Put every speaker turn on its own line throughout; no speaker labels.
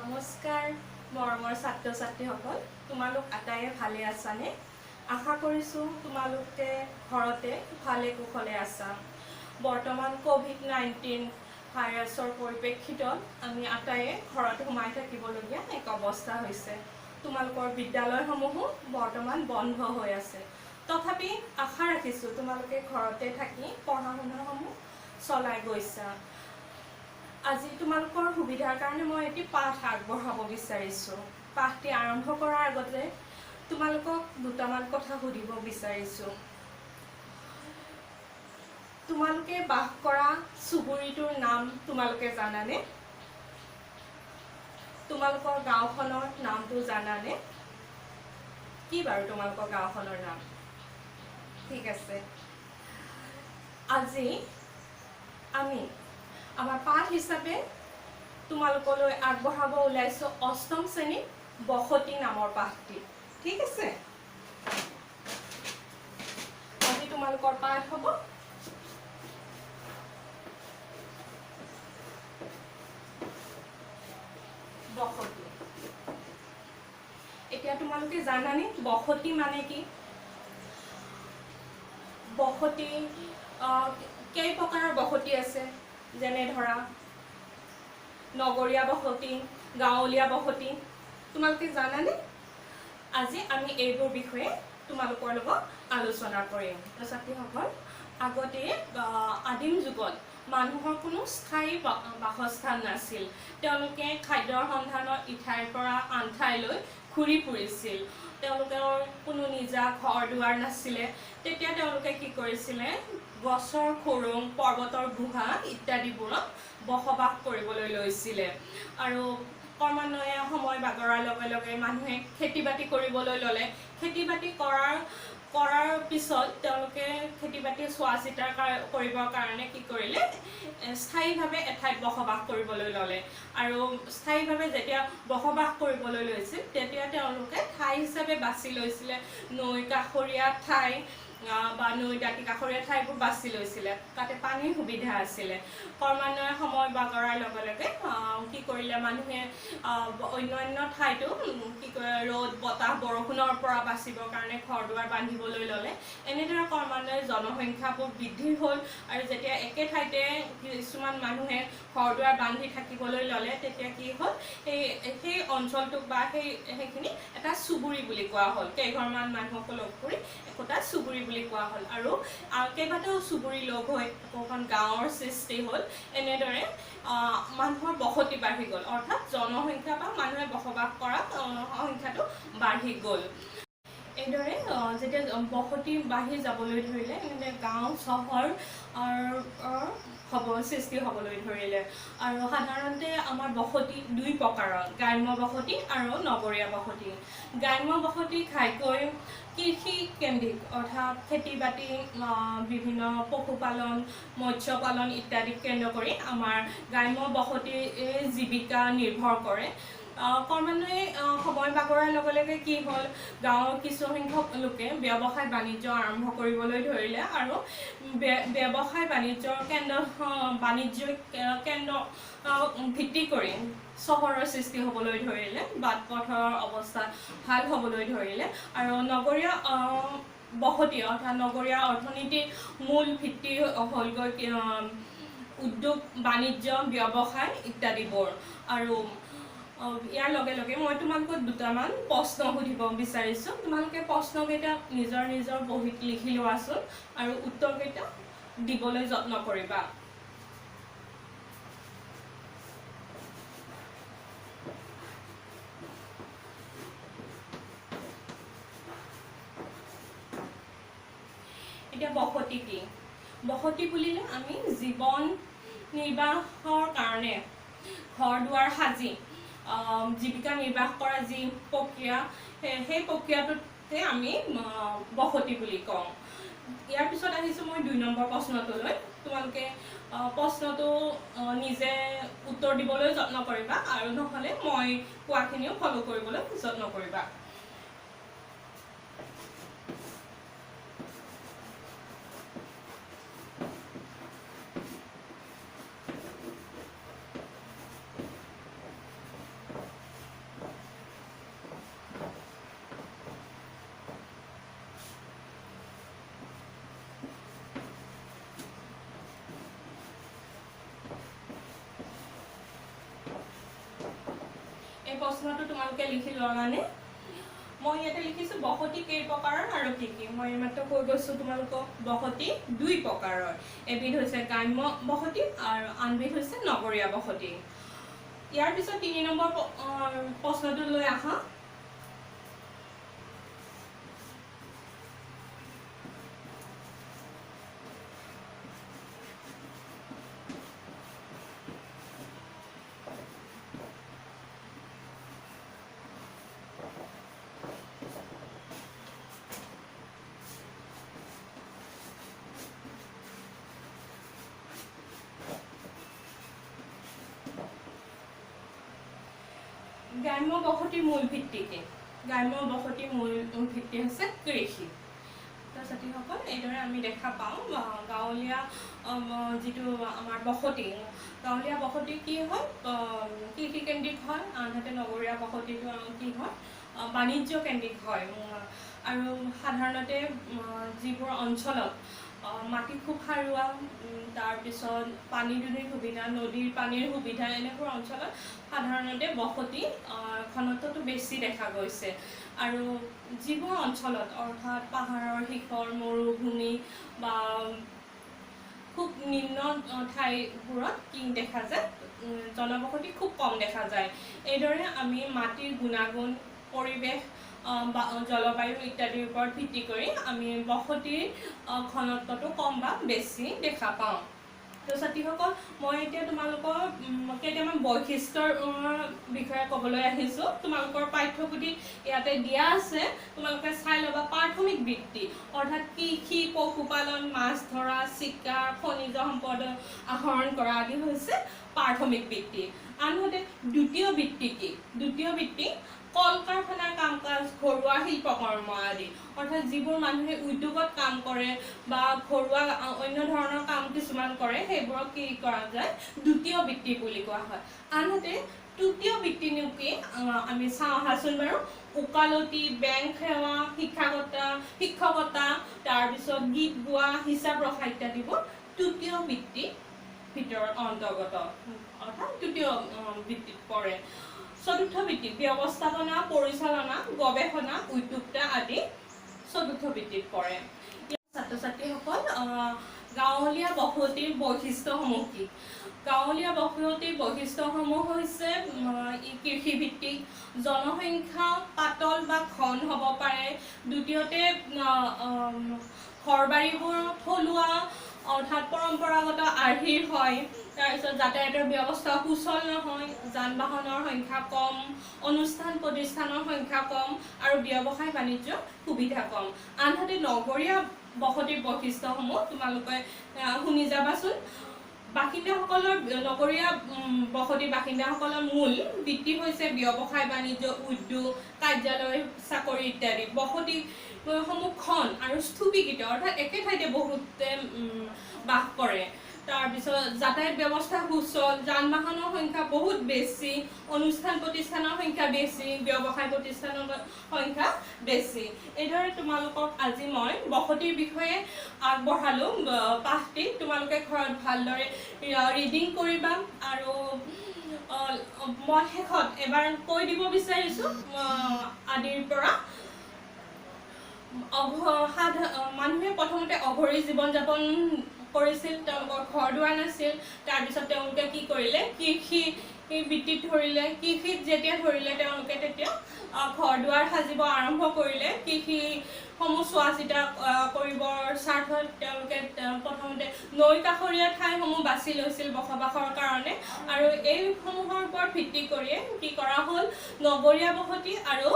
নমস্কাৰ মৰমৰ ছাত্ৰ ছাত্ৰীসকল, তোমালোক আটায়ে ভালে আছানে? আশা কৰিছোঁ তোমালোকে ঘৰতে ভালে কুশলে আছা। বৰ্তমান কোভিড-19 ভাইৰাছৰ পৰিপ্ৰেক্ষিতত আমি আটায়ে ঘৰত সোমাই থাকিবলগীয়া এক অৱস্থা হৈছে। তোমালোকৰ বিদ্যালয়সমূহো বৰ্তমান বন্ধ হৈ আছে। তথাপি আশা ৰাখিছোঁ তোমালোকে ঘৰতে থাকি পঢ়া শুনাসমূহ চলাই গৈছা। আজি তোমালোকৰ সুবিধাৰ কাৰণে মই এটি পাঠ আগবঢ়াব বিচাৰিছোঁ। পাঠটি আৰম্ভ কৰাৰ আগতে তোমালোকক দুটামান কথা সুধিব বিচাৰিছোঁ। তোমালোকে বাস কৰা চুবুৰীটোৰ নাম তোমালোকে জানানে? তোমালোকৰ গাঁওখনৰ নামটো জানানে? কি বাৰু তোমালোকৰ গাঁওখনৰ নাম? ঠিক আছে। আজি আমি আমাৰ পাঠ হিচাপে তোমালোকলৈ আগবঢ়াব ওলাইছোঁ অষ্টম শ্ৰেণী বসতি নামৰ পাঠটি। ঠিক আছে, আজি তোমালোকৰ পাঠ হ'ব বসতি। এতিয়া তোমালোকে জানানে বসতি মানে কি? বসতি কেই প্ৰকাৰৰ বসতি আছে, যেনে ধৰা নগৰীয়া বসতি, গাঁৱলীয়া বসতি। তোমালোকে জানানে? আজি আমি এইবোৰ বিষয়ে তোমালোকৰ লগত আলোচনা কৰিম। ছাত্ৰীসকল, আগতে আদিম যুগত মানুহৰ কোনো স্থায়ী বাসস্থান নাছিল। তেওঁলোকে খাদ্যৰ সন্ধানত ইঠাইৰ পৰা আন ঠাইলৈ ঘূৰি ফুৰিছিল। তেওঁলোকৰ কোনো নিজা ঘৰ দুৱাৰ নাছিলে। তেতিয়া তেওঁলোকে কি কৰিছিলে, গছৰ খুৰুং, পৰ্বতৰ গুহা ইত্যাদিবোৰত বসবাস কৰিবলৈ লৈছিলে। আৰু ক্ৰমান্বয়ে সময় বাগৰাৰ লগে লগে মানুহে খেতি বাতি কৰিবলৈ ল'লে। খেতি বাতি কৰাৰ পিছত তেওঁলোকে খেতি বাতি চোৱা চিতা কৰিবৰ কাৰণে কি কৰিলে, স্থায়ীভাৱে এঠাইত বসবাস কৰিবলৈ ল'লে। আৰু স্থায়ীভাৱে যেতিয়া বসবাস কৰিবলৈ লৈছিল তেতিয়া তেওঁলোকে ঠাই হিচাপে বাছি লৈছিলে নৈ কাষৰীয়া ঠাই বা নৈ দাঁতি কাষৰীয়া ঠাইবোৰ বাছি লৈছিলে। তাতে পানীৰ সুবিধা আছিলে। ক্ৰমান্বয়ে সময় বাগৰাৰ লগে লগে কি কৰিলে, মানুহে অন্যান্য ঠাইতো কি কৰে, ৰ'দ বতাহ বৰষুণৰ পৰা বাচিবৰ কাৰণে ঘৰ দুৱাৰ বান্ধিবলৈ ল'লে। এনেদৰে ক্ৰমান্বয়ে জনসংখ্যাবোৰ বৃদ্ধি হ'ল। আৰু যেতিয়া একে ঠাইতে কিছুমান মানুহে ঘৰ দুৱাৰ বান্ধি থাকিবলৈ ল'লে তেতিয়া কি হ'ল, সেই অঞ্চলটোক বা সেইখিনি এটা চুবুৰী বুলি কোৱা হ'ল। কেইঘৰমান মানুহক লগ কৰি একোটা চুবুৰী বুলি কোৱা হ'ল। আৰু কেইবাটাও চুবুৰী লগ হৈ এখন গাঁৱৰ সৃষ্টি হ'ল। এনেদৰে মানুহৰ বসতি বাঢ়ি গ'ল, অৰ্থাৎ জনসংখ্যা বা মানুহে বসবাস কৰা সংখ্যাটো বাঢ়ি গ'ল। এইদৰে যেতিয়া বসতি বাঢ়ি যাবলৈ ধৰিলে, এনেদৰে গাঁও চহৰ সৃষ্টি হ'বলৈ ধৰিলে। আৰু সাধাৰণতে আমাৰ বসতি দুই প্ৰকাৰৰ, গ্ৰাম্য বসতি আৰু নগৰীয়া বসতি। গ্ৰাম্য বসতি ঘাইকৈ কৃষি কেন্দ্ৰিক, অৰ্থাৎ খেতি বাতি, বিভিন্ন পশুপালন, মৎস্য পালন ইত্যাদিক কেন্দ্ৰ কৰি আমাৰ গ্ৰাম্য বসতিৰ জীৱিকা নিৰ্ভৰ কৰে। ক্ৰমান্বয়ে সময় বাগৰাৰ লগে লগে কি হ'ল, গাঁৱৰ কিছুসংখ্যক লোকে ব্যৱসায় বাণিজ্য আৰম্ভ কৰিবলৈ ধৰিলে। আৰু ব্যৱসায় বাণিজ্যিক কেন্দ্ৰ ভিত্তি কৰি চহৰৰ সৃষ্টি হ'বলৈ ধৰিলে, বাট পথৰ অৱস্থা ভাল হ'বলৈ ধৰিলে। আৰু নগৰীয়া বসতি অৰ্থাৎ নগৰীয়া অৰ্থনীতিৰ মূল ভিত্তি হ'লগৈ উদ্যোগ বাণিজ্য ব্যৱসায় ইত্যাদিবোৰ। আৰু ইয়াৰ লগে লগে মই তোমালোকক দুটামান প্ৰশ্ন সুধিব বিচাৰিছোঁ। তোমালোকে প্ৰশ্নকেইটা নিজৰ নিজৰ বহীত লিখি লোৱাচোন আৰু উত্তৰকেইটা দিবলৈ যত্ন কৰিবা। এতিয়া বসতি কি? বসতি বুলিলে আমি জীৱন নিৰ্বাহৰ কাৰণে ঘৰ দুৱাৰ সাজি জীৱিকা নিৰ্বাহ কৰা যি প্ৰক্ৰিয়া, সেই প্ৰক্ৰিয়াটোতে আমি বসতি বুলি কওঁ। ইয়াৰ পিছত আহিছোঁ মই 2 নম্বৰ প্ৰশ্নটোলৈ। তোমালোকে প্ৰশ্নটো নিজে উত্তৰ দিবলৈ যত্ন কৰিবা, আৰু নহ'লে মই কোৱাখিনিও ফ'ল' কৰিবলৈ যত্ন কৰিবা। এই প্ৰশ্নটো তোমালোকে লিখি ল'লানে? মই ইয়াতে লিখিছোঁ বসতি কেই প্ৰকাৰৰ আৰু কি কি। মই এইমাত্ৰ কৈ গৈছোঁ তোমালোকক বসতি 2 প্ৰকাৰৰ। এবিধ হৈছে গ্ৰাম্য বসতি আৰু আনবিধ হৈছে নগৰীয়া বসতি। ইয়াৰ পিছত 3 নম্বৰ প্ৰশ্নটো লৈ আহা। গ্ৰাম্য বসতিৰ মূল ভিত্তি কি? গ্ৰাম্য বসতিৰ মূল ভিত্তি হৈছে কৃষি। ছাত্ৰীসকল এইদৰে আমি দেখা পাওঁ গাঁৱলীয়া যিটো আমাৰ বসতি, গাঁৱলীয়া বসতি কি হয় কৃষিকেন্দ্ৰিক হয়, আনহাতে নগৰীয়া বসতিটো কি হয় বাণিজ্যকেন্দ্ৰিক হয়। আৰু সাধাৰণতে যিবোৰ অঞ্চলত মাটি খুব সাৰুৱা, তাৰপিছত পানী দুনিৰ সুবিধা, নদীৰ পানীৰ সুবিধা, এনেকুৱা অঞ্চলত সাধাৰণতে বসতি ঘনত্বটো বেছি দেখা গৈছে। আৰু যিবোৰ অঞ্চলত অৰ্থাৎ পাহাৰৰ শিখৰ, মৰুভূমি বা খুব নিম্ন ঠাইবোৰত কি দেখা যায় জনবসতি খুব কম দেখা যায়। এইদৰে আমি মাটিৰ গুণাগুণ, পৰিৱেশ বা জলবায়ু ইত্যাদিৰ ওপৰত ভিত্তি কৰি আমি বসতিৰ ঘনত্বটো কম বা বেছি দেখা পাওঁ। তো ছাত্ৰীসকল মই এতিয়া তোমালোকৰ কেইটামান বৈশিষ্ট্যৰ বিষয়ে ক'বলৈ আহিছোঁ। তোমালোকৰ পাঠ্যপুথিত ইয়াতে দিয়া আছে, তোমালোকে চাই ল'বা। প্ৰাথমিক বৃত্তি অৰ্থাৎ কৃষি, পশুপালন, মাছ ধৰা, চিকাৰ, খনিজ সম্পদ আহৰণ কৰা আদি হৈছে প্ৰাথমিক বৃত্তি। আনহাতে দ্বিতীয় বৃত্তি কি? দ্বিতীয় বৃত্তি কল কাৰখানাৰ কাম কাজ, ঘৰুৱা শিল্পকৰ্ম আদি, অৰ্থাৎ যিবোৰ মানুহে উদ্যোগত কাম কৰে বা ঘৰুৱা অন্য ধৰণৰ কাম কিছুমান কৰে, সেইবোৰক কি কৰা যায় দ্বিতীয় বৃত্তি বুলি কোৱা হয়। আনহাতে তৃতীয় বৃত্তিনো কি আমি চাওঁ আহাচোন বাৰু। ওকালতি, বেংক সেৱা, শিক্ষকতা, তাৰপিছত গীত গোৱা, হিচাপ ৰখা ইত্যাদিবোৰ তৃতীয় বৃত্তিৰ ভিতৰত অন্তৰ্গত, অৰ্থাৎ তৃতীয় বৃত্তিত পৰে। চতুৰ্থ বৃত্তি ব্যৱস্থাপনা, পৰিচালনা, গৱেষণা, উদ্যোক্তা আদি চতুৰ্থ বৃত্তিত পৰে। ছাত্ৰ ছাত্ৰীসকল গাঁৱলীয়া বসতিৰ বৈশিষ্ট্যসমূহ কি? গাঁৱলীয়া বসতিৰ বৈশিষ্ট্যসমূহ হৈছে কৃষিভিত্তিক, জনসংখ্যা পাতল বা ঘন হ'ব পাৰে। দ্বিতীয়তে ঘৰবাৰীবোৰ থলুৱা অৰ্থাৎ পৰম্পৰাগত আৰ্হিৰ হয়। তাৰপিছত যাতায়াতৰ ব্যৱস্থা সুচল নহয়, যান বাহনৰ সংখ্যা কম, অনুষ্ঠান প্ৰতিষ্ঠানৰ সংখ্যা কম আৰু ব্যৱসায় বাণিজ্যৰ সুবিধা কম। আনহাতে নগৰীয়া বসতিৰ বৈশিষ্ট্যসমূহ তোমালোকে শুনি যাবাচোন। বাসিন্দাসকলৰ নগৰীয়া বসতিৰ বাসিন্দাসকলৰ মূল বৃত্তি হৈছে ব্যৱসায় বাণিজ্য, উদ্যোগ, কাৰ্যালয়, চাকৰি ইত্যাদি। বসতিসমূহ ঘন আৰু স্থূপীকৃত, অৰ্থাৎ একে ঠাইতে বহুতে বাস কৰে। তাৰপিছত যাতায়াত ব্যৱস্থা সুচল, যান বাহনৰ সংখ্যা বহুত বেছি, অনুষ্ঠান প্ৰতিষ্ঠানৰ সংখ্যা বেছি, ব্যৱসায় প্ৰতিষ্ঠানৰ সংখ্যা বেছি। এইদৰে তোমালোকক আজি মই বসতিৰ বিষয়ে আগবঢ়ালোঁ পাঠটি। তোমালোকে ঘৰত ভালদৰে ৰিডিং কৰিবা। আৰু মই শেষত এবাৰ কৈ দিব বিচাৰিছোঁ আদিৰ পৰা মানুহে প্ৰথমতে অঘৰী জীৱন যাপন কৰিছিল, তেওঁলোকৰ ঘৰ দুৱাৰ নাছিল। তাৰপিছত তেওঁলোকে কি কৰিলে কৃষি বৃত্তিত ধৰিলে। কৃষিত যেতিয়া ধৰিলে তেওঁলোকে তেতিয়া ঘৰ দুৱাৰ সাজিব আৰম্ভ কৰিলে। কৃষিসমূহ চোৱা চিতা কৰিবৰ স্বাৰ্থত তেওঁলোকে প্ৰথমতে নৈ কাষৰীয়া ঠাইসমূহ বাছি লৈছিল বসবাসৰ কাৰণে। আৰু এইসমূহৰ ওপৰত ভিত্তি কৰিয়ে কি কৰা হ'ল নগৰীয়া বসতি আৰু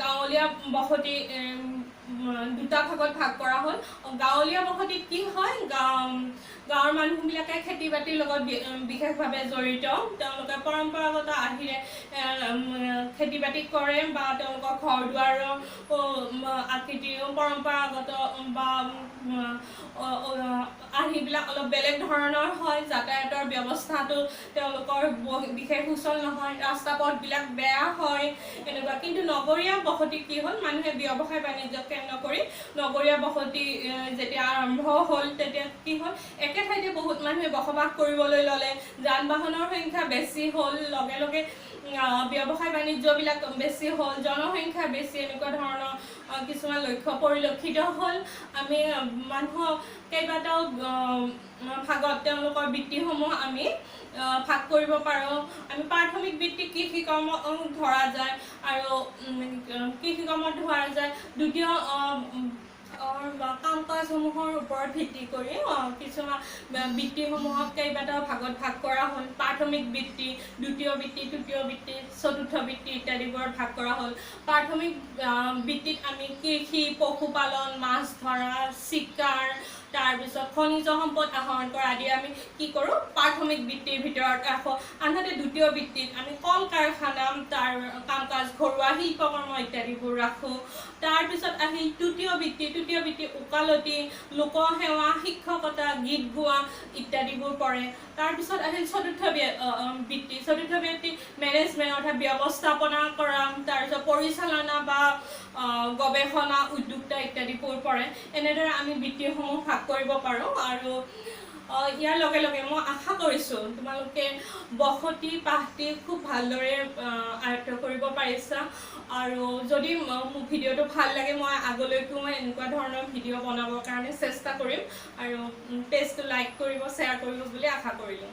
গাঁৱলীয়া বসতি দুটা ভাগত ভাগ কৰা হ'ল। গাঁৱলীয়া বসতিত কি হয় গাঁৱৰ মানুহবিলাকে খেতি বাতিৰ লগত বিশেষভাৱে জড়িত। তেওঁলোকে পৰম্পৰাগত আৰ্হিৰে খেতি বাতি কৰে বা তেওঁলোকৰ ঘৰ দুৱাৰৰ আকৃতিও পৰম্পৰাগত বা আৰ্হিবিলাক অলপ বেলেগ ধৰণৰ হয়। যাতায়াতৰ ব্যৱস্থাটো তেওঁলোকৰ বিশেষ সুচল নহয়, ৰাস্তা পথবিলাক বেয়া হয় এনেকুৱা। কিন্তু নগৰীয়া বসতি কি হ'ল মানুহে ব্যৱসায় বাণিজ্য ত্যাগ নকৰি নগৰীয়া বসতি যেতিয়া আৰম্ভ হ'ল তেতিয়া কি হ'ল একে ঠাইতে বহুত মানুহে বসবাস কৰিবলৈ ল'লে যান বাহনৰ সংখ্যা বেছি হ'ল লগে লগে ব্যৱসায় বাণিজ্যবিলাক বেছি হ'ল জনসংখ্যা বেছি এনেকুৱা ধৰণৰ কিছুমান লক্ষ্য পৰিলক্ষিত হ'ল আমি মানুহক কেইবাটাও ভাগত তেওঁলোকৰ বৃত্তিসমূহ আমি ভাগ কৰিব পাৰোঁ আমি প্ৰাথমিক বৃত্তি কৃষি কৰ্ম ধৰা যায় আৰু কৃষি কৰ্মত ধৰা যায় দ্বিতীয় কাম কাজসমূহৰ ওপৰত ভিত্তি কৰি কিছুমান বৃত্তিসমূহক কেইবাটাও ভাগত ভাগ কৰা হ'ল প্ৰাথমিক বৃত্তি দ্বিতীয় বৃত্তি তৃতীয় বৃত্তি চতুৰ্থ বৃত্তি ইত্যাদিবোৰত ভাগ কৰা হ'ল প্ৰাথমিক বৃত্তিত আমি কৃষি পশুপালন মাছ ধৰা চিকাৰ তাৰপিছত খনিজ সম্পদ আহৰণ কৰা আদি আমি কি কৰোঁ প্ৰাথমিক বৃত্তিৰ ভিতৰত ৰাখোঁ আনহাতে দ্বিতীয় বৃত্তিত আমি কল কাৰখানা তাৰ কাম কাজ ঘৰুৱা শিল্পকৰ্ম ইত্যাদিবোৰ ৰাখোঁ তাৰপিছত আহিল তৃতীয় বৃত্তি ওকালতি লোকসেৱা শিক্ষকতা গীত গোৱা ইত্যাদিবোৰ পৰে তাৰপিছত আহিল চতুৰ্থ বৃত্তি মেনেজমেণ্ট অৰ্থাৎ ব্যৱস্থাপনা কৰা তাৰপিছত পৰিচালনা বা গৱেষণা উদ্যোক্তা ইত্যাদিবোৰ পৰে এনেদৰে আমি বৃত্তিসমূহ ভাগ কৰিব পাৰোঁ আৰু ইয়াৰ লগে লগে মই আশা কৰিছোঁ তোমালোকে বসতি পাঠটি খুব ভালদৰে আয়ত্ত কৰিব পাৰিছা আৰু যদি মোৰ ভিডিঅ'টো ভাল লাগে মই আগলৈকো এনেকুৱা ধৰণৰ ভিডিঅ' বনাবৰ কাৰণে চেষ্টা কৰিম আৰু পেজটো লাইক কৰিব শ্বেয়াৰ কৰিব বুলি আশা কৰিলোঁ